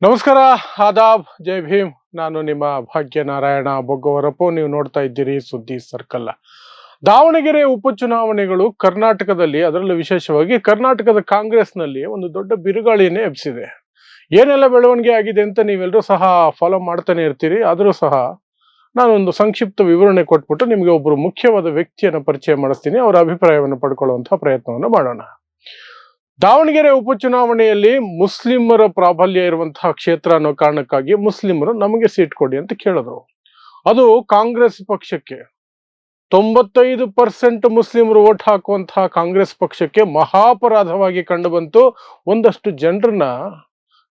ನಮಸ್ಕಾರ, ಆದಾಬ್, ಜೈ ಭೀಮ್. ನಾನು ನಿಮ್ಮ ಭಾಗ್ಯನಾರಾಯಣ ಬೊಗ್ಗವರಪ್ಪು. ನೀವು ನೋಡ್ತಾ ಇದ್ದೀರಿ ಸುದ್ದಿ ಸರ್ಕಲ್. ದಾವಣಗೆರೆ ಉಪಚುನಾವಣೆಗಳು ಕರ್ನಾಟಕದಲ್ಲಿ, ಅದರಲ್ಲೂ ವಿಶೇಷವಾಗಿ ಕರ್ನಾಟಕದ ಕಾಂಗ್ರೆಸ್ನಲ್ಲಿ ಒಂದು ದೊಡ್ಡ ಬಿರುಗಾಳಿಯನ್ನೇ ಎಬ್ಸಿದೆ. ಏನೆಲ್ಲ ಬೆಳವಣಿಗೆ ಆಗಿದೆ ಅಂತ ನೀವೆಲ್ಲರೂ ಸಹ ಫಾಲೋ ಮಾಡ್ತಾನೆ ಇರ್ತೀರಿ. ಆದರೂ ಸಹ ನಾನೊಂದು ಸಂಕ್ಷಿಪ್ತ ವಿವರಣೆ ಕೊಟ್ಬಿಟ್ಟು ನಿಮಗೆ ಒಬ್ಬರು ಮುಖ್ಯವಾದ ವ್ಯಕ್ತಿಯನ್ನು ಪರಿಚಯ ಮಾಡಿಸ್ತೀನಿ. ಅವರ ಅಭಿಪ್ರಾಯವನ್ನು ಪಡ್ಕೊಳ್ಳುವಂತಹ ಪ್ರಯತ್ನವನ್ನು ಮಾಡೋಣ. ದಾವಣಗೆರೆ ಉಪಚುನಾವಣೆಯಲ್ಲಿ ಮುಸ್ಲಿಮರ ಪ್ರಾಬಲ್ಯ ಇರುವಂತಹ ಕ್ಷೇತ್ರ ಅನ್ನೋ ಕಾರಣಕ್ಕಾಗಿ ಮುಸ್ಲಿಮರು ನಮಗೆ ಸೀಟ್ ಕೊಡಿ ಅಂತ ಕೇಳಿದ್ರು. ಅದು ಕಾಂಗ್ರೆಸ್ ಪಕ್ಷಕ್ಕೆ 95% ಮುಸ್ಲಿಮರು ವೋಟ್ ಹಾಕುವಂತಹ ಕಾಂಗ್ರೆಸ್ ಪಕ್ಷಕ್ಕೆ ಮಹಾಪರಾಧವಾಗಿ ಕಂಡು ಬಂತು. ಒಂದಷ್ಟು ಜನರನ್ನ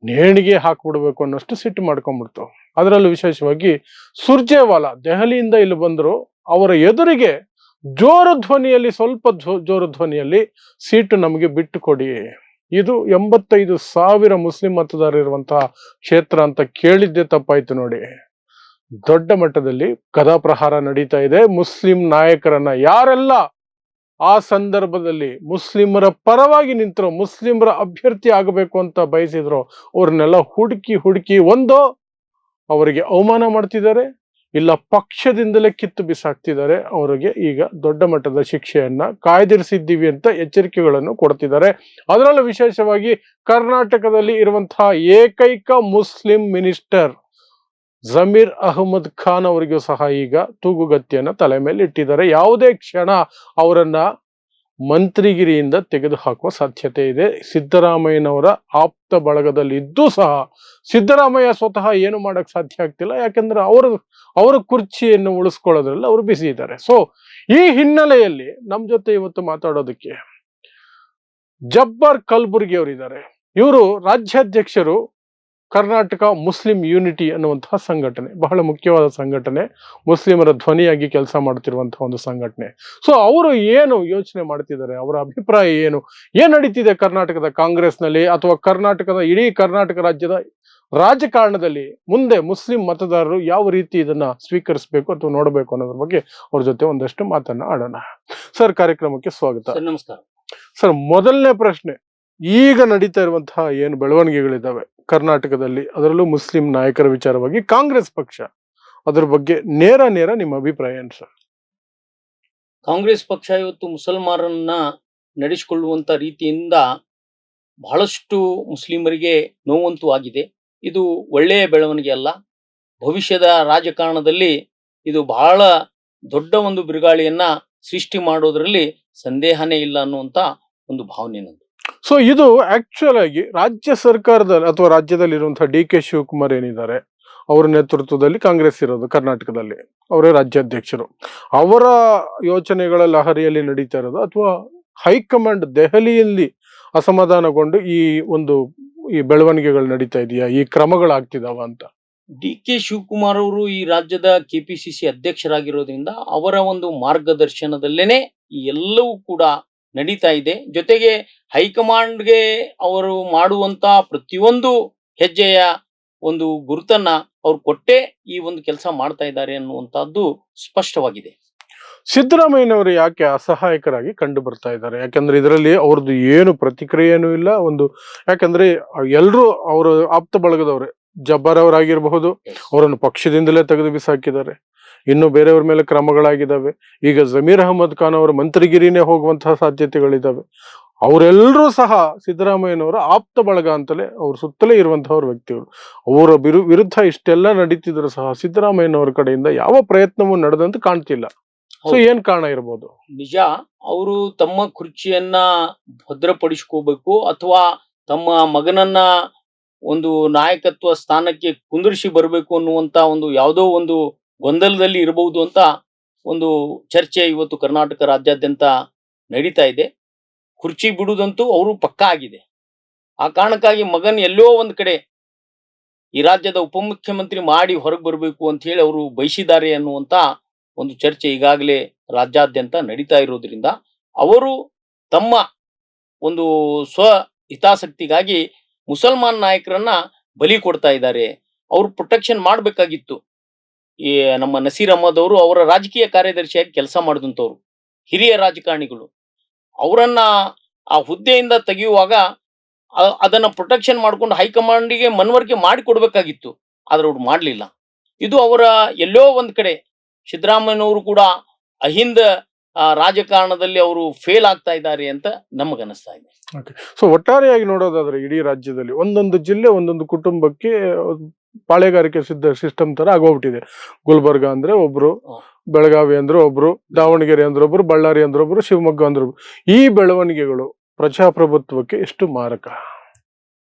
ನೇಣಿಗೆ ಹಾಕ್ಬಿಡ್ಬೇಕು ಅನ್ನೋಷ್ಟು ಸಿಟ್ಟು ಮಾಡ್ಕೊಂಡ್ಬಿಡ್ತು. ಅದರಲ್ಲೂ ವಿಶೇಷವಾಗಿ ಸುರ್ಜೇವಾಲಾ ದೆಹಲಿಯಿಂದ ಇಲ್ಲಿ ಬಂದ್ರು. ಅವರ ಎದುರಿಗೆ ಜೋರು ಧ್ವನಿಯಲ್ಲಿ, ಸ್ವಲ್ಪ ಜೋರು ಧ್ವನಿಯಲ್ಲಿ ಸೀಟು ನಮಗೆ ಬಿಟ್ಟು ಕೊಡಿ. ಇದು 85,000 ಮುಸ್ಲಿಂ ಮತದಾರ ಇರುವಂತಹ ಕ್ಷೇತ್ರ ಅಂತ ಕೇಳಿದ್ದೆ ತಪ್ಪಾಯ್ತು ನೋಡಿ. ದೊಡ್ಡ ಮಟ್ಟದಲ್ಲಿ ಗದಾಪ್ರಹಾರ ನಡೀತಾ ಇದೆ. ಮುಸ್ಲಿಂ ನಾಯಕರನ್ನ ಯಾರೆಲ್ಲ ಆ ಸಂದರ್ಭದಲ್ಲಿ ಮುಸ್ಲಿಮರ ಪರವಾಗಿ ನಿಂತರೋ, ಮುಸ್ಲಿಮರ ಅಭ್ಯರ್ಥಿ ಆಗಬೇಕು ಅಂತ ಬಯಸಿದ್ರು, ಅವ್ರನ್ನೆಲ್ಲ ಹುಡುಕಿ ಒಂದು ಅವರಿಗೆ ಅವಮಾನ ಮಾಡ್ತಿದ್ದಾರೆ, ಇಲ್ಲ ಪಕ್ಷದಿಂದಲೇ ಕಿತ್ತು ಬಿಸಾಕ್ತಿದ್ದಾರೆ. ಅವರಿಗೆ ಈಗ ದೊಡ್ಡ ಮಟ್ಟದ ಶಿಕ್ಷೆಯನ್ನ ಕಾಯ್ದಿರಿಸಿದ್ದೀವಿ ಅಂತ ಎಚ್ಚರಿಕೆಗಳನ್ನು ಕೊಡ್ತಿದ್ದಾರೆ. ಅದರಲ್ಲೂ ವಿಶೇಷವಾಗಿ ಕರ್ನಾಟಕದಲ್ಲಿ ಇರುವಂತಹ ಏಕೈಕ ಮುಸ್ಲಿಂ ಮಿನಿಸ್ಟರ್ ಜಮೀರ್ ಅಹಮದ್ ಖಾನ್ ಅವರಿಗೂ ಸಹ ಈಗ ತೂಗುಗತ್ತಿಯನ್ನ ತಲೆ ಮೇಲೆ ಇಟ್ಟಿದ್ದಾರೆ. ಯಾವುದೇ ಕ್ಷಣ ಅವರನ್ನ ಮಂತ್ರಿಗಿರಿಯಿಂದ ತೆಗೆದು ಹಾಕುವ ಸಾಧ್ಯತೆ ಇದೆ. ಸಿದ್ದರಾಮಯ್ಯನವರ ಆಪ್ತ ಬಳಗದಲ್ಲಿ ಇದ್ದೂ ಸಹ ಸಿದ್ದರಾಮಯ್ಯ ಸ್ವತಃ ಏನು ಮಾಡಕ್ ಸಾಧ್ಯ ಆಗ್ತಿಲ್ಲ. ಯಾಕಂದ್ರೆ ಅವರ ಕುರ್ಚಿಯನ್ನು ಉಳಿಸ್ಕೊಳ್ಳೋದ್ರಲ್ಲಿ ಅವರು ಬಿಸಿ ಇದ್ದಾರೆ. ಸೊ ಈ ಹಿನ್ನೆಲೆಯಲ್ಲಿ ನಮ್ ಜೊತೆ ಇವತ್ತು ಮಾತಾಡೋದಕ್ಕೆ ಜಬ್ಬಾರ್ ಕಲ್ಬುರ್ಗಿ ಅವರಿದ್ದಾರೆ. ಇವರು ರಾಜ್ಯಾಧ್ಯಕ್ಷರು, ಕರ್ನಾಟಕ ಮುಸ್ಲಿಂ ಯೂನಿಟಿ ಅನ್ನುವಂತಹ ಸಂಘಟನೆ, ಬಹಳ ಮುಖ್ಯವಾದ ಸಂಘಟನೆ, ಮುಸ್ಲಿಮರ ಧ್ವನಿಯಾಗಿ ಕೆಲಸ ಮಾಡ್ತಿರುವಂತಹ ಒಂದು ಸಂಘಟನೆ. ಸೊ ಅವರು ಏನು ಯೋಚನೆ ಮಾಡ್ತಿದ್ದಾರೆ, ಅವರ ಅಭಿಪ್ರಾಯ ಏನ್ ನಡೀತಿದೆ ಕರ್ನಾಟಕದ ಕಾಂಗ್ರೆಸ್ನಲ್ಲಿ ಅಥವಾ ಇಡೀ ಕರ್ನಾಟಕ ರಾಜ್ಯದ ರಾಜಕಾರಣದಲ್ಲಿ, ಮುಂದೆ ಮುಸ್ಲಿಂ ಮತದಾರರು ಯಾವ ರೀತಿ ಇದನ್ನ ಸ್ವೀಕರಿಸಬೇಕು ಅಥವಾ ನೋಡಬೇಕು ಅನ್ನೋದ್ರ ಬಗ್ಗೆ ಅವ್ರ ಜೊತೆ ಒಂದಷ್ಟು ಮಾತನ್ನ ಆಡೋಣ. ಸರ್, ಕಾರ್ಯಕ್ರಮಕ್ಕೆ ಸ್ವಾಗತ. ನಮಸ್ಕಾರ ಸರ್, ಮೊದಲನೇ ಪ್ರಶ್ನೆ, ಈಗ ನಡೀತಾ ಇರುವಂತಹ ಏನು ಬೆಳವಣಿಗೆಗಳಿದ್ದಾವೆ ಕರ್ನಾಟಕದಲ್ಲಿ, ಅದರಲ್ಲೂ ಮುಸ್ಲಿಂ ನಾಯಕರ ವಿಚಾರವಾಗಿ ಕಾಂಗ್ರೆಸ್ ಪಕ್ಷ, ಅದ್ರ ಬಗ್ಗೆ ನೇರ ನಿಮ್ಮ ಅಭಿಪ್ರಾಯ ಏನು ಸರ್? ಕಾಂಗ್ರೆಸ್ ಪಕ್ಷ ಇವತ್ತು ಮುಸಲ್ಮಾನರನ್ನ ನಡೆಸಿಕೊಳ್ಳುವಂತ ರೀತಿಯಿಂದ ಬಹಳಷ್ಟು ಮುಸ್ಲಿಮರಿಗೆ ನೋವಂತೂ ಆಗಿದೆ. ಇದು ಒಳ್ಳೆಯ ಬೆಳವಣಿಗೆ ಅಲ್ಲ. ಭವಿಷ್ಯದ ರಾಜಕಾರಣದಲ್ಲಿ ಇದು ಬಹಳ ದೊಡ್ಡ ಒಂದು ಬಿರುಗಾಳಿಯನ್ನ ಸೃಷ್ಟಿ ಮಾಡೋದ್ರಲ್ಲಿ ಸಂದೇಹನೇ ಇಲ್ಲ ಅನ್ನುವಂತ ಒಂದು ಭಾವನೆ ನಂದು. ಸೊ ಇದು ಆಕ್ಚುಲ್ ಆಗಿ ರಾಜ್ಯ ಸರ್ಕಾರದಲ್ಲಿ ಅಥವಾ ರಾಜ್ಯದಲ್ಲಿ ಇರುವಂತಹ ಡಿ.ಕೆ. ಶಿವಕುಮಾರ್ ಏನಿದ್ದಾರೆ, ಅವರ ನೇತೃತ್ವದಲ್ಲಿ ಕಾಂಗ್ರೆಸ್ ಇರೋದು ಕರ್ನಾಟಕದಲ್ಲಿ, ಅವರೇ ರಾಜ್ಯಾಧ್ಯಕ್ಷರು, ಅವರ ಯೋಚನೆಗಳ ಲಹರಿಯಲ್ಲಿ ನಡೀತಾ ಇರೋದು ಅಥವಾ ಹೈಕಮಾಂಡ್ ದೆಹಲಿಯಲ್ಲಿ ಅಸಮಾಧಾನಗೊಂಡು ಈ ಬೆಳವಣಿಗೆಗಳು ನಡೀತಾ ಇದೆಯಾ, ಈ ಕ್ರಮಗಳಾಗ್ತಿದಾವ ಅಂತ? ಡಿ.ಕೆ. ಶಿವಕುಮಾರ್ ಅವರು ಈ ರಾಜ್ಯದ ಕೆಪಿಸಿಸಿ ಅಧ್ಯಕ್ಷರಾಗಿರೋದ್ರಿಂದ ಅವರ ಒಂದು ಮಾರ್ಗದರ್ಶನದಲ್ಲೇನೆ ಈ ಎಲ್ಲವೂ ಕೂಡ ನಡೀತಾ ಇದೆ. ಜೊತೆಗೆ ಹೈಕಮಾಂಡ್ಗೆ ಅವರು ಮಾಡುವಂತ ಪ್ರತಿಯೊಂದು ಹೆಜ್ಜೆಯ ಒಂದು ಗುರುತನ್ನ ಅವ್ರು ಕೊಟ್ಟೆ ಈ ಒಂದು ಕೆಲಸ ಮಾಡ್ತಾ ಇದ್ದಾರೆ ಅನ್ನುವಂತಹದ್ದು ಸ್ಪಷ್ಟವಾಗಿದೆ. ಸಿದ್ದರಾಮಯ್ಯನವರು ಯಾಕೆ ಅಸಹಾಯಕರಾಗಿ ಕಂಡು ಬರ್ತಾ ಇದ್ದಾರೆ? ಯಾಕಂದ್ರೆ ಇದರಲ್ಲಿ ಅವ್ರದ್ದು ಏನು ಪ್ರತಿಕ್ರಿಯೆನೂ ಇಲ್ಲ. ಯಾಕಂದ್ರೆ ಎಲ್ರು ಅವರ ಆಪ್ತ ಬಳಗದವ್ರೆ. ಜಬ್ಬಾರ್ ಅವರಾಗಿರಬಹುದು, ಅವರನ್ನು ಪಕ್ಷದಿಂದಲೇ ತೆಗೆದು ಬಿಸಾಕಿದ್ದಾರೆ. ಇನ್ನು ಬೇರೆಯವ್ರ ಮೇಲೆ ಕ್ರಮಗಳಾಗಿದ್ದಾವೆ. ಈಗ ಜಮೀರ್ ಅಹಮದ್ ಖಾನ್ ಅವರ ಮಂತ್ರಿಗಿರಿನೇ ಹೋಗುವಂತಹ ಸಾಧ್ಯತೆಗಳಿದ್ದಾವೆ. ಅವರೆಲ್ಲರೂ ಸಹ ಸಿದ್ದರಾಮಯ್ಯನವರ ಆಪ್ತ ಬಳಗ ಅಂತಲೇ ಅವ್ರ ಸುತ್ತಲೇ ಇರುವಂತಹವ್ರ ವ್ಯಕ್ತಿಗಳು. ಅವರ ವಿರುದ್ಧ ಇಷ್ಟೆಲ್ಲ ನಡೀತಿದ್ರು ಸಹ ಸಿದ್ದರಾಮಯ್ಯನವರ ಕಡೆಯಿಂದ ಯಾವ ಪ್ರಯತ್ನವೂ ನಡೆದಂತ ಕಾಣ್ತಿಲ್ಲ. ಸೊ ಏನ್ ಕಾರಣ ಇರ್ಬೋದು? ನಿಜ, ಅವರು ತಮ್ಮ ಕುರ್ಚಿಯನ್ನ ಭದ್ರಪಡಿಸ್ಕೋಬೇಕು ಅಥವಾ ತಮ್ಮ ಮಗನನ್ನ ಒಂದು ನಾಯಕತ್ವ ಸ್ಥಾನಕ್ಕೆ ಕುಂದಿರಿಸಿ ಬರಬೇಕು ಅನ್ನುವಂತ ಒಂದು ಯಾವುದೋ ಒಂದು ಗೊಂದಲದಲ್ಲಿ ಇರಬಹುದು ಅಂತ ಒಂದು ಚರ್ಚೆ ಇವತ್ತು ಕರ್ನಾಟಕ ರಾಜ್ಯಾದ್ಯಂತ ನಡೀತಾ ಇದೆ. ಕುರ್ಚಿ ಬಿಡುವುದಂತೂ ಅವರು ಪಕ್ಕಾ ಆಗಿದೆ. ಆ ಕಾರಣಕ್ಕಾಗಿ ಮಗನ್ ಎಲ್ಲೋ ಒಂದ್ ಕಡೆ ಈ ರಾಜ್ಯದ ಉಪಮುಖ್ಯಮಂತ್ರಿ ಮಾಡಿ ಹೊರಗೆ ಬರಬೇಕು ಅಂತ ಹೇಳಿ ಅವರು ಬಯಸಿದ್ದಾರೆ ಅನ್ನುವಂತ ಒಂದು ಚರ್ಚೆ ಈಗಾಗಲೇ ರಾಜ್ಯಾದ್ಯಂತ ನಡೀತಾ ಇರೋದ್ರಿಂದ ಅವರು ತಮ್ಮ ಒಂದು ಸ್ವ ಹಿತಾಸಕ್ತಿಗಾಗಿ ಮುಸಲ್ಮಾನ್ ನಾಯಕರನ್ನ ಬಲಿ ಕೊಡ್ತಾ ಇದ್ದಾರೆ. ಅವರು ಪ್ರೊಟೆಕ್ಷನ್ ಮಾಡಬೇಕಾಗಿತ್ತು. ಈ ನಮ್ಮ ನಸೀರ್ ಅಹಮದ್ ಅವರು ಅವರ ರಾಜಕೀಯ ಕಾರ್ಯದರ್ಶಿಯಾಗಿ ಕೆಲಸ ಮಾಡಿದಂಥವ್ರು, ಹಿರಿಯ ರಾಜಕಾರಣಿಗಳು. ಅವರನ್ನ ಆ ಹುದ್ದೆಯಿಂದ ತೆಗೆಯುವಾಗ ಅದನ್ನ ಪ್ರೊಟೆಕ್ಷನ್ ಮಾಡ್ಕೊಂಡು ಹೈಕಮಾಂಡಿಗೆ ಮನವರಿಕೆ ಮಾಡಿಕೊಡ್ಬೇಕಾಗಿತ್ತು. ಆದ್ರೆ ಅವ್ರು ಮಾಡ್ಲಿಲ್ಲ. ಇದು ಅವರ ಎಲ್ಲೋ ಒಂದ್ ಕಡೆ ಸಿದ್ದರಾಮಯ್ಯನವರು ಕೂಡ ಅಹಿಂದ ರಾಜಕಾರಣದಲ್ಲಿ ಅವರು ಫೇಲ್ ಆಗ್ತಾ ಇದ್ದಾರೆ ಅಂತ ನಮಗನಿಸ್ತಾ ಇದೆ. ಸೊ ಒಟ್ಟಾರೆಯಾಗಿ ನೋಡೋದಾದ್ರೆ ಇಡೀ ರಾಜ್ಯದಲ್ಲಿ ಒಂದೊಂದು ಜಿಲ್ಲೆ ಒಂದೊಂದು ಕುಟುಂಬಕ್ಕೆ ಪಾಳೆಗಾರಿಕೆ ಸಿಸ್ಟಮ್ ತರ ಆಗೋಗ್ಬಿಟ್ಟಿದೆ. ಗುಲ್ಬರ್ಗ ಅಂದ್ರೆ ಒಬ್ರು, ಬೆಳಗಾವಿ ಅಂದ್ರೆ ಒಬ್ರು, ದಾವಣಗೆರೆ ಅಂದ್ರೆ ಒಬ್ರು, ಬಳ್ಳಾರಿ ಅಂದ್ರೆ ಒಬ್ರು, ಶಿವಮೊಗ್ಗ ಅಂದ್ರೆ ಒಬ್ರು. ಈ ಬೆಳವಣಿಗೆಗಳು ಪ್ರಜಾಪ್ರಭುತ್ವಕ್ಕೆ ಎಷ್ಟು ಮಾರಕ?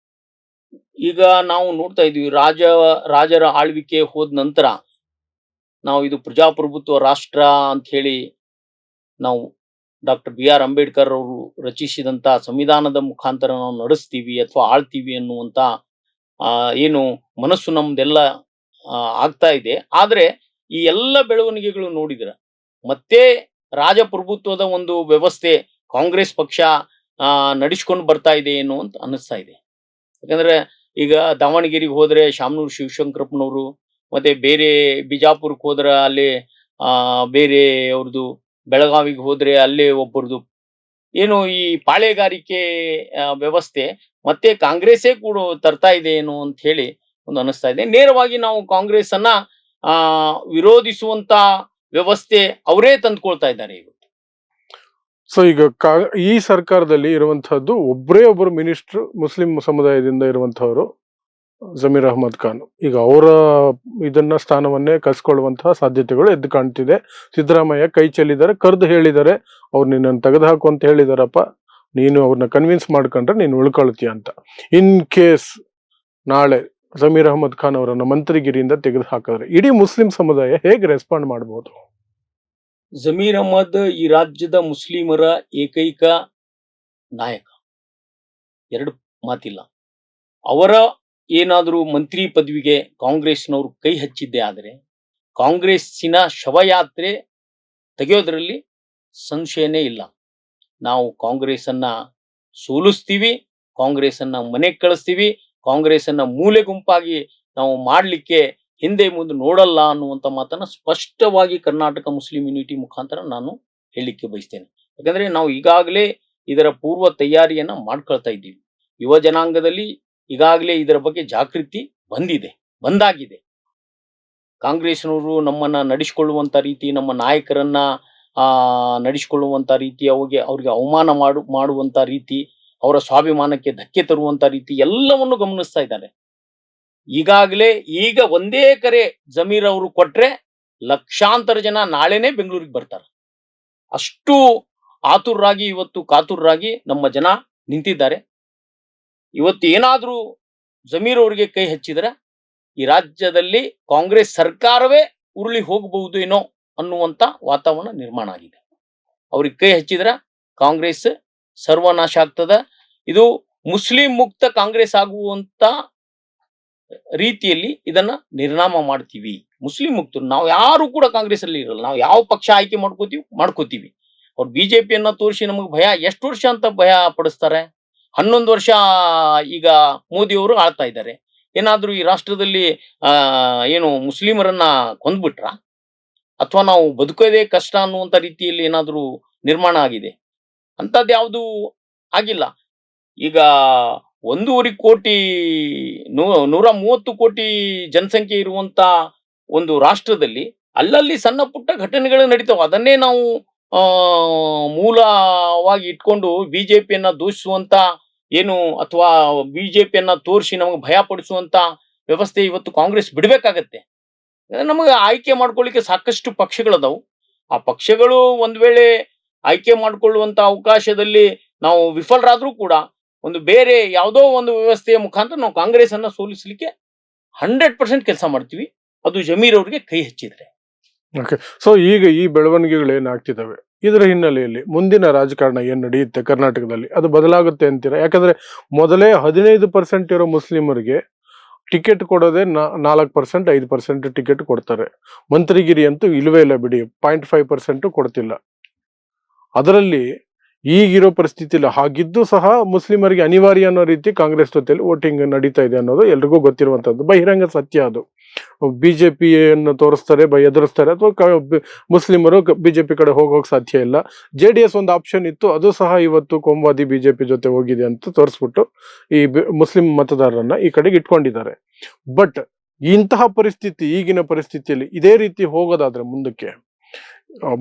ಈಗ ನಾವು ನೋಡ್ತಾ ಇದೀವಿ, ರಾಜರ ಆಳ್ವಿಕೆ ಹೋದ ನಂತರ ನಾವು ಇದು ಪ್ರಜಾಪ್ರಭುತ್ವ ರಾಷ್ಟ್ರ ಅಂತ ಹೇಳಿ ನಾವು ಡಾಕ್ಟರ್ BR ಅಂಬೇಡ್ಕರ್ ಅವರು ರಚಿಸಿದಂತ ಸಂವಿಧಾನದ ಮುಖಾಂತರ ನಾವು ನಡೆಸ್ತೀವಿ ಅಥವಾ ಆಳ್ತೀವಿ ಅನ್ನುವಂತ ಏನು ಮನಸ್ಸು ನಮ್ದೆಲ್ಲ ಆಗ್ತಾ ಇದೆ. ಆದ್ರೆ ಈ ಎಲ್ಲ ಬೆಳವಣಿಗೆಗಳು ನೋಡಿದ್ರ ಮತ್ತೆ ರಾಜಪ್ರಭುತ್ವದ ಒಂದು ವ್ಯವಸ್ಥೆ ಕಾಂಗ್ರೆಸ್ ಪಕ್ಷ ನಡೆಸ್ಕೊಂಡು ಬರ್ತಾ ಇದೆ ಏನು ಅಂತ ಅನಿಸ್ತಾ ಇದೆ. ಯಾಕಂದ್ರೆ ಈಗ ದಾವಣಗೆರೆಗೆ ಹೋದ್ರೆ ಶಾಮನೂರು ಶಿವಶಂಕರಪ್ಪನವರು, ಮತ್ತೆ ಬೇರೆ ಬಿಜಾಪುರಕ್ಕೆ ಹೋದ್ರೆ ಅಲ್ಲಿ ಬೇರೆ ಅವ್ರದ್ದು, ಬೆಳಗಾವಿಗೆ ಹೋದ್ರೆ ಅಲ್ಲೇ ಒಬ್ಬರದು, ಏನು ಈ ಪಾಳೆಗಾರಿಕೆ ವ್ಯವಸ್ಥೆ ಮತ್ತೆ ಕಾಂಗ್ರೆಸ್ಸೇ ಕೂಡ ತರ್ತಾ ಇದೆ ಏನು ಅಂತ ಹೇಳಿ ಒಂದು ಅನಿಸ್ತಾ ಇದೆ. ನೇರವಾಗಿ ನಾವು ಕಾಂಗ್ರೆಸ್ ಅನ್ನ ವಿರೋಧಿಸುವಂತ ವ್ಯವಸ್ಥೆ ಅವರೇ ತಂದ್ಕೊಳ್ತಾ ಇದ್ದಾರೆ ಇವತ್ತು. ಸೊ ಈಗ ಈ ಸರ್ಕಾರದಲ್ಲಿ ಇರುವಂತಹದ್ದು ಒಬ್ಬರು ಮಿನಿಸ್ಟರ್ ಮುಸ್ಲಿಂ ಸಮುದಾಯದಿಂದ ಇರುವಂತಹವರು ಜಮೀರ್ ಅಹಮದ್ ಖಾನ್. ಈಗ ಅವರ ಇದನ್ನ ಸ್ಥಾನವನ್ನೇ ಕಸ್ಕೊಳ್ಳುವಂತಹ ಸಾಧ್ಯತೆಗಳು ಎದ್ದು ಕಾಣ್ತಿದೆ. ಸಿದ್ದರಾಮಯ್ಯ ಕೈ ಚೆಲ್ಲಿದ್ದಾರೆ, ಕರೆದು ಹೇಳಿದ್ದಾರೆ, ಅವ್ರು ನಿನ್ನನ್ನು ತೆಗೆದುಹಾಕು ಅಂತ ಹೇಳಿದಾರಪ್ಪ, ನೀನು ಅವ್ರನ್ನ ಕನ್ವಿನ್ಸ್ ಮಾಡ್ಕೊಂಡ್ರೆ ನೀನು ಉಳ್ಕೊಳ್ತೀಯ ಅಂತ. ಇನ್ ಕೇಸ್ ನಾಳೆ ಜಮೀರ್ ಅಹಮದ್ ಖಾನ್ ಅವರನ್ನ ಮಂತ್ರಿಗಿರಿಯಿಂದ ತೆಗೆದು ಹಾಕಿದ್ರೆ ಇಡೀ ಮುಸ್ಲಿಂ ಸಮುದಾಯ ಹೇಗೆ ರೆಸ್ಪಾಂಡ್ ಮಾಡಬಹುದು? ಜಮೀರ್ ಅಹಮದ್ ಈ ರಾಜ್ಯದ ಮುಸ್ಲಿಮರ ಏಕೈಕ ನಾಯಕ, ಎರಡು ಮಾತಿಲ್ಲ. ಅವರ ಏನಾದರೂ ಮಂತ್ರಿ ಪದವಿಗೆ ಕಾಂಗ್ರೆಸ್ನವರು ಕೈ ಹಚ್ಚಿದ್ದೆ ಆದರೆ ಕಾಂಗ್ರೆಸ್ಸಿನ ಶವಯಾತ್ರೆ ತೆಗೆಯೋದ್ರಲ್ಲಿ ಸಂಶಯನೇ ಇಲ್ಲ. ನಾವು ಕಾಂಗ್ರೆಸ್ ಅನ್ನ ಸೋಲಿಸ್ತೀವಿ, ಕಾಂಗ್ರೆಸ್ ಅನ್ನ ಮನೆಗೆ ಕಳಿಸ್ತೀವಿ, ಕಾಂಗ್ರೆಸ್ ಅನ್ನ ಮೂಲೆ ಗುಂಪಾಗಿ ನಾವು ಮಾಡ್ಲಿಕ್ಕೆ ಹಿಂದೆ ಮುಂದೆ ನೋಡಲ್ಲ ಅನ್ನುವಂಥ ಮಾತನ್ನ ಸ್ಪಷ್ಟವಾಗಿ ಕರ್ನಾಟಕ ಮುಸ್ಲಿಂ ಯೂನಿಟಿ ಮುಖಾಂತರ ನಾನು ಹೇಳಲಿಕ್ಕೆ ಬಯಸ್ತೇನೆ. ಯಾಕಂದ್ರೆ ನಾವು ಈಗಾಗಲೇ ಇದರ ಪೂರ್ವ ತಯಾರಿಯನ್ನ ಮಾಡ್ಕೊಳ್ತಾ ಇದ್ದೀವಿ. ಯುವ ಜನಾಂಗದಲ್ಲಿ ಈಗಾಗಲೇ ಇದರ ಬಗ್ಗೆ ಜಾಗೃತಿ ಬಂದಾಗಿದೆ. ಕಾಂಗ್ರೆಸ್ನವರು ನಮ್ಮನ್ನ ನಡೆಸಿಕೊಳ್ಳುವಂತ ರೀತಿ, ನಮ್ಮ ನಾಯಕರನ್ನ ನಡೆಸಿಕೊಳ್ಳುವಂತ ರೀತಿ, ಅವ್ರಿಗೆ ಅವಮಾನ ಮಾಡುವಂತ ರೀತಿ, ಅವರ ಸ್ವಾಭಿಮಾನಕ್ಕೆ ಧಕ್ಕೆ ತರುವಂತ ರೀತಿ ಎಲ್ಲವನ್ನು ಗಮನಿಸ್ತಾ ಇದ್ದಾರೆ. ಈಗ ಒಂದೇ ಕರೆ ಜಮೀರ್ ಅವರು ಕೊಟ್ರೆ ಲಕ್ಷಾಂತರ ಜನ ನಾಳೆನೆ ಬೆಂಗಳೂರಿಗೆ ಬರ್ತಾರೆ. ಅಷ್ಟು ಆತುರರಾಗಿ ಇವತ್ತು ಕಾತುರರಾಗಿ ನಮ್ಮ ಜನ ನಿಂತಿದ್ದಾರೆ. ಇವತ್ತು ಏನಾದ್ರೂ ಜಮೀರ್ ಅವರಿಗೆ ಕೈ ಹಚ್ಚಿದ್ರೆ ಈ ರಾಜ್ಯದಲ್ಲಿ ಕಾಂಗ್ರೆಸ್ ಸರ್ಕಾರವೇ ಉರುಳಿ ಹೋಗಬಹುದು ಏನೋ ಅನ್ನುವಂತ ವಾತಾವರಣ ನಿರ್ಮಾಣ ಆಗಿದೆ. ಅವ್ರಿಗೆ ಕೈ ಹಚ್ಚಿದ್ರೆ ಕಾಂಗ್ರೆಸ್ ಸರ್ವನಾಶ ಆಗ್ತದ. ಇದು ಮುಸ್ಲಿಂ ಮುಕ್ತ ಕಾಂಗ್ರೆಸ್ ಆಗುವಂತ ರೀತಿಯಲ್ಲಿ ಇದನ್ನ ನಿರ್ನಾಮ ಮಾಡ್ತೀವಿ. ಮುಸ್ಲಿಂ ಮುಕ್ತರು ನಾವು ಯಾರು ಕೂಡ ಕಾಂಗ್ರೆಸ್ ಅಲ್ಲಿ ಇರಲ್ಲ. ನಾವು ಯಾವ ಪಕ್ಷ ಆಯ್ಕೆ ಮಾಡ್ಕೋತೀವಿ. ಅವ್ರು ಬಿಜೆಪಿಯನ್ನ ತೋರಿಸಿ ನಮಗೆ ಭಯ, ಎಷ್ಟು ವರ್ಷ ಅಂತ ಭಯ ಪಡಿಸ್ತಾರೆ? 11 ವರ್ಷ ಈಗ ಮೋದಿ ಅವರು ಆಳ್ತಾ ಇದ್ದಾರೆ. ಏನಾದ್ರೂ ಈ ರಾಷ್ಟ್ರದಲ್ಲಿ ಏನು ಮುಸ್ಲಿಮರನ್ನ ಕೊಂದ್ಬಿಟ್ರ, ಅಥವಾ ನಾವು ಬದುಕೋದೇ ಕಷ್ಟ ಅನ್ನುವಂತ ರೀತಿಯಲ್ಲಿ ಏನಾದ್ರೂ ನಿರ್ಮಾಣ ಆಗಿದೆ? ಅಂತದ್ ಯಾವುದು ಆಗಿಲ್ಲ. ಈಗ 1.5 ಕೋಟಿ 130 ಕೋಟಿ ಜನಸಂಖ್ಯೆ ಇರುವಂತ ಒಂದು ರಾಷ್ಟ್ರದಲ್ಲಿ ಅಲ್ಲಲ್ಲಿ ಸಣ್ಣ ಪುಟ್ಟ ಘಟನೆಗಳು ನಡೀತಾವ. ಅದನ್ನೇ ನಾವು ಮೂಲವಾಗಿ ಇಟ್ಕೊಂಡು ಬಿಜೆಪಿಯನ್ನ ದೂಷಿಸುವಂತ ಏನು, ಅಥವಾ ಬಿಜೆಪಿಯನ್ನ ತೋರಿಸಿ ನಮಗೆ ಭಯ ಪಡಿಸುವಂತ ವ್ಯವಸ್ಥೆ ಇವತ್ತು ಕಾಂಗ್ರೆಸ್ ಬಿಡ್ಬೇಕಾಗತ್ತೆ. ನಮಗೆ ಆಯ್ಕೆ ಮಾಡ್ಕೊಳ್ಳಿಕ್ಕೆ ಸಾಕಷ್ಟು ಪಕ್ಷಗಳದಾವು. ಆ ಪಕ್ಷಗಳು ಒಂದ್ ವೇಳೆ ಆಯ್ಕೆ ಮಾಡ್ಕೊಳ್ಳುವಂತ ಅವಕಾಶದಲ್ಲಿ ನಾವು ವಿಫಲರಾದ್ರೂ ಕೂಡ ಒಂದು ಬೇರೆ ಯಾವುದೋ ಒಂದು ವ್ಯವಸ್ಥೆಯ ಮುಖಾಂತರ ನಾವು ಕಾಂಗ್ರೆಸ್ ಅನ್ನ ಸೋಲಿಸಲಿಕ್ಕೆ 100% ಕೆಲಸ ಮಾಡ್ತೀವಿ. ಅದು ಜಮೀರ್ ಅವರಿಗೆ ಕೈ ಹಚ್ಚಿದ್ರೆ. ಓಕೆ. ಸೊ ಈಗ ಈ ಬೆಳವಣಿಗೆಗಳು ಏನಾಗ್ತಿದಾವೆ, ಇದರ ಹಿನ್ನೆಲೆಯಲ್ಲಿ ಮುಂದಿನ ರಾಜಕಾರಣ ಏನ್ ನಡೆಯುತ್ತೆ ಕರ್ನಾಟಕದಲ್ಲಿ, ಅದು ಬದಲಾಗುತ್ತೆ ಅಂತೀರಾ? ಯಾಕಂದ್ರೆ ಮೊದಲೇ 15% ಇರೋ ಮುಸ್ಲಿಮರಿಗೆ ಟಿಕೆಟ್ ಕೊಡೋದೇ 4%, 5% ಟಿಕೆಟ್ ಕೊಡ್ತಾರೆ. ಮಂತ್ರಿಗಿರಿ ಅಂತೂ ಇಲ್ವೇ ಇಲ್ಲ ಬಿಡಿ, 0.5% ಕೊಡ್ತಿಲ್ಲ. ಅದರಲ್ಲಿ ಈಗಿರೋ ಪರಿಸ್ಥಿತಿಯಲ್ಲಿ ಹಾಗಿದ್ದು ಸಹ ಮುಸ್ಲಿಮರಿಗೆ ಅನಿವಾರ್ಯ ಅನ್ನೋ ರೀತಿ ಕಾಂಗ್ರೆಸ್ ಜೊತೆಯಲ್ಲಿ ವೋಟಿಂಗ್ ನಡೀತಾ ಇದೆ ಅನ್ನೋದು ಎಲ್ರಿಗೂ ಗೊತ್ತಿರುವಂತದ್ದು, ಬಹಿರಂಗ ಸತ್ಯ ಅದು. ಬಿಜೆಪಿಯನ್ನು ತೋರಿಸ್ತಾರೆ, ಎದುರಿಸ್ತಾರೆ, ಅಥವಾ ಮುಸ್ಲಿಮರು ಬಿಜೆಪಿ ಕಡೆ ಹೋಗೋಕೆ ಸಾಧ್ಯ ಇಲ್ಲ. JDS ಒಂದು ಆಪ್ಷನ್ ಇತ್ತು, ಅದು ಸಹ ಇವತ್ತು ಕೋಮುವಾದಿ ಬಿಜೆಪಿ ಜೊತೆ ಹೋಗಿದೆ ಅಂತ ತೋರಿಸ್ಬಿಟ್ಟು ಈ ಮುಸ್ಲಿಂ ಮತದಾರರನ್ನ ಈ ಕಡೆಗೆ ಇಟ್ಕೊಂಡಿದ್ದಾರೆ. ಬಟ್ ಇಂತಹ ಪರಿಸ್ಥಿತಿ, ಈಗಿನ ಪರಿಸ್ಥಿತಿಯಲ್ಲಿ ಇದೇ ರೀತಿ ಹೋಗೋದಾದ್ರೆ ಮುಂದಕ್ಕೆ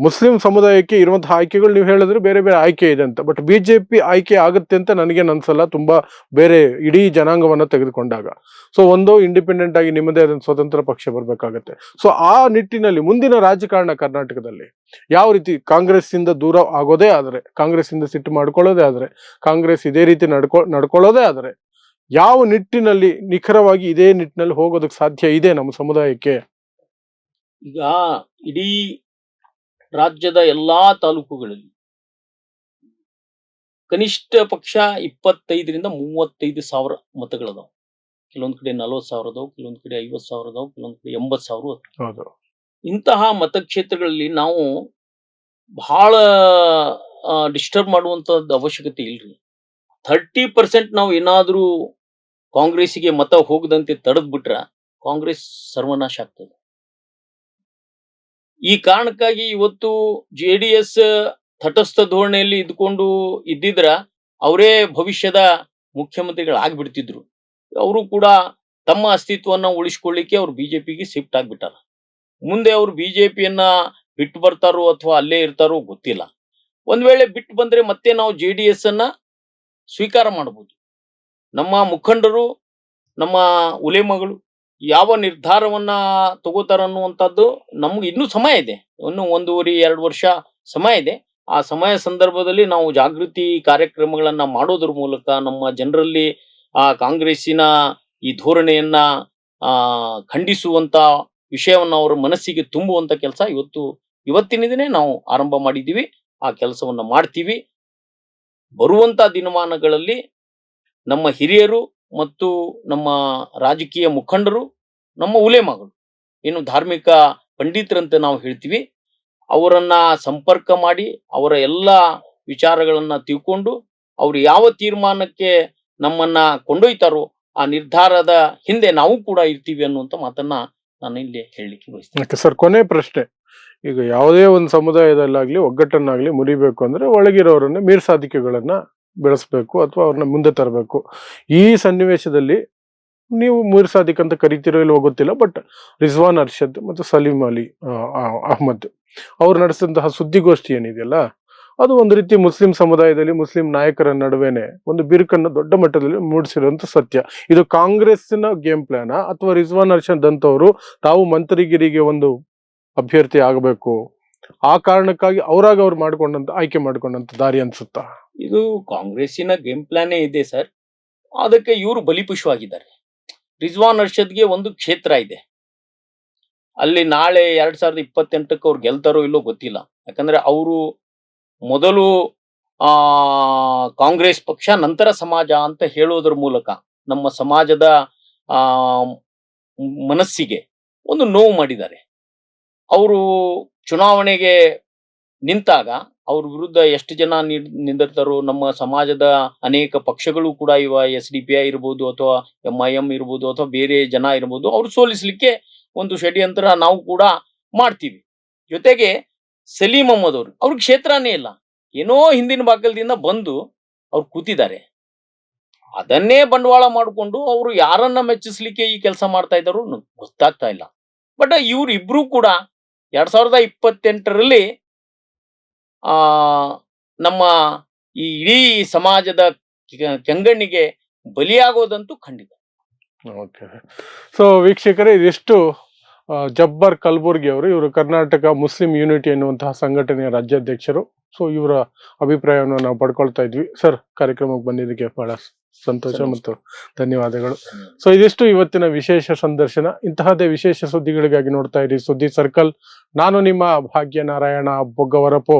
ಮುಸ್ಲಿಂ ಸಮುದಾಯಕ್ಕೆ ಇರುವಂತಹ ಆಯ್ಕೆಗಳು ನೀವು ಹೇಳಿದ್ರೆ ಬೇರೆ ಬೇರೆ ಆಯ್ಕೆ ಇದೆ ಅಂತ, ಬಟ್ ಬಿಜೆಪಿ ಆಯ್ಕೆ ಆಗುತ್ತೆ ಅಂತ ನನಗೇನು ಅನ್ಸಲ್ಲ. ತುಂಬಾ ಬೇರೆ ಇಡೀ ಜನಾಂಗವನ್ನ ತೆಗೆದುಕೊಂಡಾಗ ಒಂದು ಇಂಡಿಪೆಂಡೆಂಟ್ ಆಗಿ ನಿಮ್ಮದೇ ಆದ ಸ್ವತಂತ್ರ ಪಕ್ಷ ಬರ್ಬೇಕಾಗತ್ತೆ. ಆ ನಿಟ್ಟಿನಲ್ಲಿ ಮುಂದಿನ ರಾಜಕಾರಣ ಕರ್ನಾಟಕದಲ್ಲಿ ಯಾವ ರೀತಿ ಕಾಂಗ್ರೆಸ್ ಇಂದ ದೂರ ಆಗೋದೇ ಆದ್ರೆ, ಕಾಂಗ್ರೆಸ್ ಇಂದ ಸಿಟ್ಟು ಮಾಡ್ಕೊಳ್ಳೋದೇ ಆದ್ರೆ, ಕಾಂಗ್ರೆಸ್ ಇದೇ ರೀತಿ ನಡ್ಕೊಳ್ಳೋದೇ ಆದ್ರೆ ಯಾವ ನಿಟ್ಟಿನಲ್ಲಿ ನಿಖರವಾಗಿ ಇದೇ ನಿಟ್ಟಿನಲ್ಲಿ ಹೋಗೋದಕ್ಕೆ ಸಾಧ್ಯ ಇದೆ ನಮ್ಮ ಸಮುದಾಯಕ್ಕೆ? ಈಗ ಇಡೀ ರಾಜ್ಯದ ಎಲ್ಲಾ ತಾಲೂಕುಗಳಲ್ಲಿ ಕನಿಷ್ಠ ಪಕ್ಷ 25,000-35,000 ಮತಗಳದಾವ. ಕೆಲವೊಂದ್ ಕಡೆ 40,000 ಅದಾವ, ಕೆಲವೊಂದ್ ಕಡೆ 50,000 ಅದಾವ, ಕೆಲವೊಂದ್ ಕಡೆ 80,000. ಹೌದು. ಇಂತಹ ಮತಕ್ಷೇತ್ರಗಳಲ್ಲಿ ನಾವು ಬಹಳ ಡಿಸ್ಟರ್ಬ್ ಮಾಡುವಂತದ್ದು ಅವಶ್ಯಕತೆ ಇಲ್ರಿ. 30% ನಾವು ಏನಾದ್ರೂ ಕಾಂಗ್ರೆಸ್ಸಿಗೆ ಮತ ಹೋಗದಂತೆ ತಡೆದ್ ಬಿಟ್ರ ಕಾಂಗ್ರೆಸ್ ಸರ್ವನಾಶ ಆಗ್ತದೆ. ಈ ಕಾರಣಕ್ಕಾಗಿ ಇವತ್ತು JDS ತಟಸ್ಥ ಧೋರಣೆಯಲ್ಲಿ ಇದ್ದಿದ್ರ ಅವರೇ ಭವಿಷ್ಯದ ಮುಖ್ಯಮಂತ್ರಿಗಳಾಗ್ಬಿಡ್ತಿದ್ರು. ಅವರು ಕೂಡ ತಮ್ಮ ಅಸ್ತಿತ್ವವನ್ನ ಉಳಿಸ್ಕೊಳ್ಳಿಕ್ಕೆ ಅವ್ರು ಬಿಜೆಪಿಗೆ ಶಿಫ್ಟ್ ಆಗ್ಬಿಟ್ಟಾರ. ಮುಂದೆ ಅವ್ರು ಬಿಜೆಪಿಯನ್ನ ಬಿಟ್ಟು ಬರ್ತಾರೋ ಅಥವಾ ಅಲ್ಲೇ ಇರ್ತಾರೋ ಗೊತ್ತಿಲ್ಲ. ಒಂದ್ ವೇಳೆ ಬಿಟ್ಟು ಬಂದ್ರೆ ಮತ್ತೆ ನಾವು JDS ಅನ್ನ ಸ್ವೀಕಾರ ಮಾಡಬಹುದು. ನಮ್ಮ ಮುಖಂಡರು, ನಮ್ಮ ಉಲೇಮಗಳು ಯಾವ ನಿರ್ಧಾರವನ್ನ ತಗೋತಾರ ಅನ್ನುವಂಥದ್ದು ನಮ್ಗೆ ಇನ್ನೂ ಸಮಯ ಇದೆ. ಇನ್ನು 1.5-2 ವರ್ಷ ಸಮಯ ಇದೆ. ಆ ಸಮಯ ಸಂದರ್ಭದಲ್ಲಿ ನಾವು ಜಾಗೃತಿ ಕಾರ್ಯಕ್ರಮಗಳನ್ನ ಮಾಡೋದ್ರ ಮೂಲಕ ನಮ್ಮ ಜನರಲ್ಲಿ ಕಾಂಗ್ರೆಸ್ಸಿನ ಈ ಧೋರಣೆಯನ್ನ ಖಂಡಿಸುವಂತ ವಿಷಯವನ್ನ ಅವರ ಮನಸ್ಸಿಗೆ ತುಂಬುವಂತ ಕೆಲಸ ಇವತ್ತಿನ ದಿನೇ ನಾವು ಆರಂಭ ಮಾಡಿದ್ದೀವಿ. ಆ ಕೆಲಸವನ್ನ ಮಾಡ್ತೀವಿ. ಬರುವಂತ ದಿನಮಾನಗಳಲ್ಲಿ ನಮ್ಮ ಹಿರಿಯರು ಮತ್ತು ನಮ್ಮ ರಾಜಕೀಯ ಮುಖಂಡರು, ನಮ್ಮ ಉಲೇಮಗಳು, ಏನು ಧಾರ್ಮಿಕ ಪಂಡಿತರಂತೆ ನಾವು ಹೇಳ್ತೀವಿ, ಅವರನ್ನ ಸಂಪರ್ಕ ಮಾಡಿ ಅವರ ಎಲ್ಲ ವಿಚಾರಗಳನ್ನ ತಿಳ್ಕೊಂಡು ಅವ್ರು ಯಾವ ತೀರ್ಮಾನಕ್ಕೆ ನಮ್ಮನ್ನ ಕೊಂಡೊಯ್ತಾರೋ ಆ ನಿರ್ಧಾರದ ಹಿಂದೆ ನಾವು ಕೂಡ ಇರ್ತೀವಿ ಅನ್ನುವಂತ ಮಾತನ್ನ ನಾನು ಇಲ್ಲಿ ಹೇಳಲಿಕ್ಕೆ ಬಯಸ್ತೀನಿ. ಸರ್, ಕೊನೆ ಪ್ರಶ್ನೆ. ಈಗ ಯಾವುದೇ ಒಂದು ಸಮುದಾಯದಲ್ಲಾಗ್ಲಿ ಒಗ್ಗಟ್ಟನ್ನಾಗ್ಲಿ ಮುರಿಬೇಕು ಅಂದ್ರೆ ಒಳಗಿರೋರನ್ನ ಮೀರ್ಸಾಧಿಕೆಗಳನ್ನ ಬೆಳೆಸ್ಬೇಕು ಅಥವಾ ಅವ್ರನ್ನ ಮುಂದೆ ತರಬೇಕು. ಈ ಸನ್ನಿವೇಶದಲ್ಲಿ ನೀವು ಮೀರ್ಸಾಧಿಕ್ ಅಂತ ಕರಿತಿರೋ ಇಲ್ವೋ ಗೊತ್ತಿಲ್ಲ, ಬಟ್ ರಿಜ್ವಾನ್ ಅರ್ಷದ್ ಮತ್ತು ಸಲೀಂ ಅಲಿ ಅಹ್ಮದ್ ಅವ್ರು ನಡೆಸಿದಂತಹ ಸುದ್ದಿಗೋಷ್ಠಿ ಏನಿದೆಯಲ್ಲ, ಅದು ಒಂದು ರೀತಿ ಮುಸ್ಲಿಂ ಸಮುದಾಯದಲ್ಲಿ ಮುಸ್ಲಿಂ ನಾಯಕರ ನಡುವೆನೆ ಒಂದು ಬಿರುಕನ್ನು ದೊಡ್ಡ ಮಟ್ಟದಲ್ಲಿ ಮೂಡಿಸಿರುವಂತ ಸತ್ಯ. ಇದು ಕಾಂಗ್ರೆಸ್ಸಿನ ಗೇಮ್ ಪ್ಲಾನ್ ಅಥವಾ ರಿಜ್ವಾನ್ ಅರ್ಷದ್ ಅಂತವರು ತಾವು ಮಂತ್ರಿಗಿರಿಗೆ ಒಂದು ಅಭ್ಯರ್ಥಿ ಆಗಬೇಕು, ಆ ಕಾರಣಕ್ಕಾಗಿ ಅವ್ರು ಆಯ್ಕೆ ಮಾಡ್ಕೊಂಡಂತ ದಾರಿ ಅನ್ಸುತ್ತಾ? ಇದು ಕಾಂಗ್ರೆಸ್ಸಿನ ಗೇಮ್ ಪ್ಲಾನೇ ಇದೆ ಸರ್. ಅದಕ್ಕೆ ಇವರು ಬಲಿಪಶುವಾಗಿದ್ದಾರೆ. ರಿಜ್ವಾನ್ ಅರ್ಷದ್ಗೆ ಒಂದು ಕ್ಷೇತ್ರ ಇದೆ, ಅಲ್ಲಿ ನಾಳೆ 2028ಕ್ಕೆ ಅವ್ರು ಗೆಲ್ತಾರೋ ಇಲ್ಲೋ ಗೊತ್ತಿಲ್ಲ. ಯಾಕಂದ್ರೆ ಅವರು ಮೊದಲು ಕಾಂಗ್ರೆಸ್ ಪಕ್ಷ ನಂತರ ಸಮಾಜ ಅಂತ ಹೇಳೋದ್ರ ಮೂಲಕ ನಮ್ಮ ಸಮಾಜದ ಮನಸ್ಸಿಗೆ ಒಂದು ನೋವು ಮಾಡಿದ್ದಾರೆ. ಅವರು ಚುನಾವಣೆಗೆ ನಿಂತಾಗ ಅವ್ರ ವಿರುದ್ಧ ಎಷ್ಟು ಜನ ನಿಂದಿರ್ತಾರೋ, ನಮ್ಮ ಸಮಾಜದ ಅನೇಕ ಪಕ್ಷಗಳು ಕೂಡ SDPI ಇರ್ಬೋದು ಅಥವಾ MIM ಇರ್ಬೋದು ಅಥವಾ ಬೇರೆ ಜನ ಇರ್ಬೋದು, ಅವ್ರು ಸೋಲಿಸ್ಲಿಕ್ಕೆ ಒಂದು ಷಡ್ಯಂತ್ರ ನಾವು ಕೂಡ ಮಾಡ್ತೀವಿ. ಜೊತೆಗೆ ಸಲೀಂ ಅಹ್ಮದ್ ಅವ್ರಿಗೆ ಕ್ಷೇತ್ರನೇ ಇಲ್ಲ, ಏನೋ ಹಿಂದಿನ ಬಾಕಲ್ದಿಂದ ಬಂದು ಅವ್ರು ಕೂತಿದ್ದಾರೆ. ಅದನ್ನೇ ಬಂಡವಾಳ ಮಾಡಿಕೊಂಡು ಅವರು ಯಾರನ್ನ ಮೆಚ್ಚಿಸ್ಲಿಕ್ಕೆ ಈ ಕೆಲಸ ಮಾಡ್ತಾ ಇದ್ದಾರೋ ಗೊತ್ತಾಗ್ತಾ ಇಲ್ಲ. ಬಟ್ ಇವ್ರಿಬ್ರು ಕೂಡ 2028ರಲ್ಲಿ ನಮ್ಮ ಈ ಇಡೀ ಸಮಾಜದ ಕೆಂಗಣ್ಣಿಗೆ ಬಲಿಯಾಗೋದಂತೂ ಖಂಡಿತ. ಓಕೆ. ವೀಕ್ಷಕರೇ, ಇದಿಷ್ಟು ಜಬ್ಬಾರ್ ಕಲಬುರ್ಗಿ ಅವರು, ಇವರು ಕರ್ನಾಟಕ ಮುಸ್ಲಿಂ ಯೂನಿಟಿ ಎನ್ನುವಂತಹ ಸಂಘಟನೆಯ ರಾಜ್ಯಾಧ್ಯಕ್ಷರು. ಇವರ ಅಭಿಪ್ರಾಯವನ್ನು ನಾವು ಪಡ್ಕೊಳ್ತಾ ಇದ್ವಿ. ಸರ್, ಕಾರ್ಯಕ್ರಮಕ್ಕೆ ಬಂದಿದ್ದಕ್ಕೆ ಬಹಳ ಸಂತೋಷ ಮತ್ತು ಧನ್ಯವಾದಗಳು. ಇದಿಷ್ಟು ಇವತ್ತಿನ ವಿಶೇಷ ಸಂದರ್ಶನ. ಇಂತಹದೇ ವಿಶೇಷ ಸುದ್ದಿಗಳಿಗಾಗಿ ನೋಡ್ತಾ ಇರಿ ಸುದ್ದಿ ಸರ್ಕಲ್. ನಾನು ನಿಮ್ಮ ಭಾಗ್ಯ ನಾರಾಯಣ ಬೊಗ್ಗವರಪು.